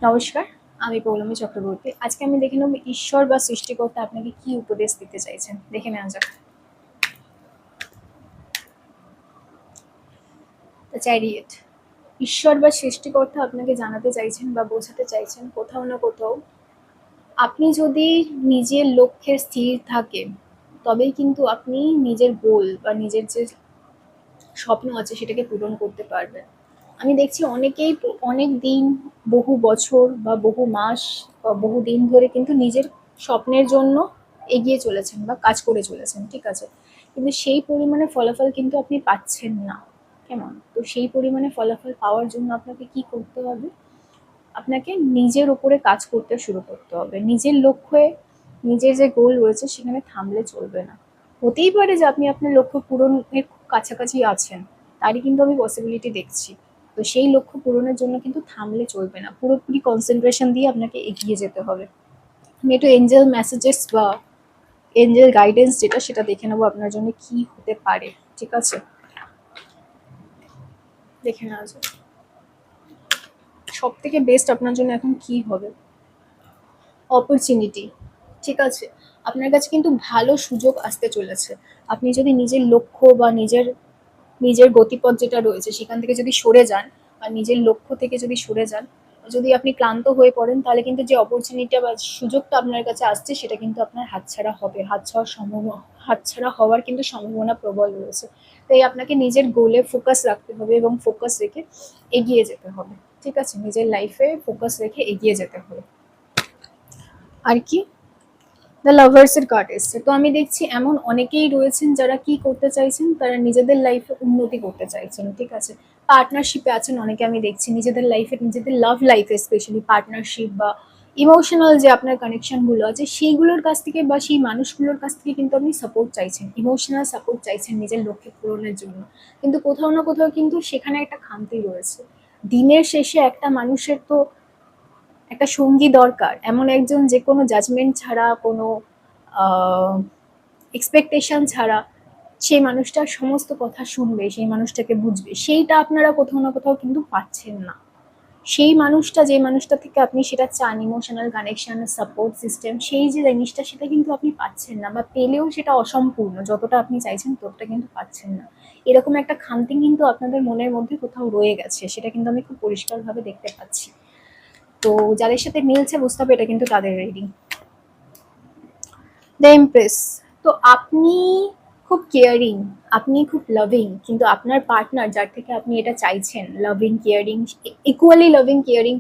নমস্কার, আমি পৌলমী চক্রবর্তী। আজকে আমি দেখে নেব ঈশ্বর বা সৃষ্টিকর্তা আপনাকে কি উপদেশ দিতে চাইছেন। দেখে নেওয়া যাক। The chariot. ঈশ্বর বা সৃষ্টিকর্তা আপনাকে জানাতে চাইছেন বা বোঝাতে চাইছেন কোথাও না কোথাও আপনি যদি নিজের লক্ষ্যে স্থির থাকেন তবেই কিন্তু আপনি নিজের গোল বা নিজের যে স্বপ্ন আছে সেটাকে পূরণ করতে পারবেন। আমি দেখছি অনেকেই অনেক দিন, বহু বছর বা বহু মাস বা বহু দিন ধরে কিন্তু নিজের স্বপ্নের জন্য এগিয়ে চলেছেন বা কাজ করে চলেছেন, ঠিক আছে, কিন্তু সেই পরিমাণে ফলাফল কিন্তু আপনি পাচ্ছেন না। কেমন? তো সেই পরিমাণে ফলাফল পাওয়ার জন্য আপনাকে কি করতে হবে? আপনাকে নিজের উপরে কাজ করতে শুরু করতে হবে। নিজের লক্ষ্যে, নিজের যে গোল রয়েছে সেখানে থামলে চলবে না। হতেই পারে যে আপনি আপনার লক্ষ্য পূরণের খুব কাছাকাছি আছেন, তারই কিন্তু আমি পসিবিলিটি দেখছি। তো সেই লক্ষ্য পূরণের জন্য কিন্তু থামলে চলবে না, পুরোপুরি কনসেন্ট্রেশন দিয়ে আপনাকে এগিয়ে যেতে হবে। আমি একটু এঞ্জেল মেসেজেস বা এঞ্জেল গাইডেন্স যেটা সেটা দেখে নেবো আপনার জন্য কি হতে পারে, ঠিক আছে? দেখে নেওয়া যাক সব থেকে বেস্ট আপনার জন্য এখন কি হবে। অপরচুনিটি, ঠিক আছে, আপনার কাছে কিন্তু ভালো সুযোগ আসতে চলেছে। আপনি যদি নিজের লক্ষ্য বা নিজের নিজের গতিপথ যেটা রয়েছে সেখান থেকে যদি সরে যান বা নিজের লক্ষ্য থেকে যদি সরে যান, যদি আপনি ক্লান্ত হয়ে পড়েন, তাহলে কিন্তু যে অপরচুনিটি বা সুযোগটা আপনার কাছে আসছে সেটা কিন্তু আপনার হাতছাড়া হবে, হাতছাড়া হওয়ার কিন্তু সম্ভাবনা প্রবল রয়েছে। তাই আপনাকে নিজের গোলে ফোকাস রাখতে হবে এবং ফোকাস রেখে এগিয়ে যেতে হবে, ঠিক আছে, নিজের লাইফে ফোকাস রেখে এগিয়ে যেতে হবে। আর কি, দ্য লাভার্সের কার্ড এসছে। তো আমি দেখছি এমন অনেকেই রয়েছেন যারা কি করতে চাইছেন, তারা নিজেদের লাইফে উন্নতি করতে চাইছেন, ঠিক আছে, পার্টনারশিপে আছেন অনেকে। আমি দেখছি নিজেদের লাইফে, নিজেদের লাভ লাইফে স্পেশালি পার্টনারশিপ বা ইমোশনাল যে আপনার কানেকশনগুলো আছে সেইগুলোর কাছ থেকে বা সেই মানুষগুলোর কাছ থেকে কিন্তু আপনি সাপোর্ট চাইছেন, ইমোশনাল সাপোর্ট চাইছেন নিজের লক্ষ্য পূরণের জন্য। কিন্তু কোথাও না কোথাও কিন্তু সেখানে একটা খামতি রয়েছে। দিনের শেষে একটা মানুষের তো একটা সঙ্গী দরকার, এমন একজন যে কোনো জাজমেন্ট ছাড়া, কোনো এক্সপেকটেশন ছাড়া সেই মানুষটার সমস্ত কথা শুনবে, সেই মানুষটাকে বুঝবে, সেইটা আপনারা কোথাও না কোথাও কিন্তু পাচ্ছেন না। সেই মানুষটা, যে মানুষটা থেকে আপনি সেটা চান, ইমোশনাল কানেকশন, সাপোর্ট সিস্টেম, সেই যে জিনিসটা সেটা কিন্তু আপনি পাচ্ছেন না, বা পেলেও সেটা অসম্পূর্ণ, যতটা আপনি চাইছেন ততটা কিন্তু পাচ্ছেন না। এরকম একটা খামতি কিন্তু আপনাদের মনের মধ্যে কোথাও রয়ে গেছে, সেটা কিন্তু আমি খুব পরিষ্কারভাবে দেখতে পাচ্ছি। তো যাদের সাথে মিলছে বুঝতে হবে এটা কিন্তু তাদের রিডিং। The empress. তো আপনি খুব কেয়ারিং, আপনি খুব লাভিং, কিন্তু আপনার পার্টনার যার থেকে আপনি এটা চাইছেন, loving caring, equally loving caring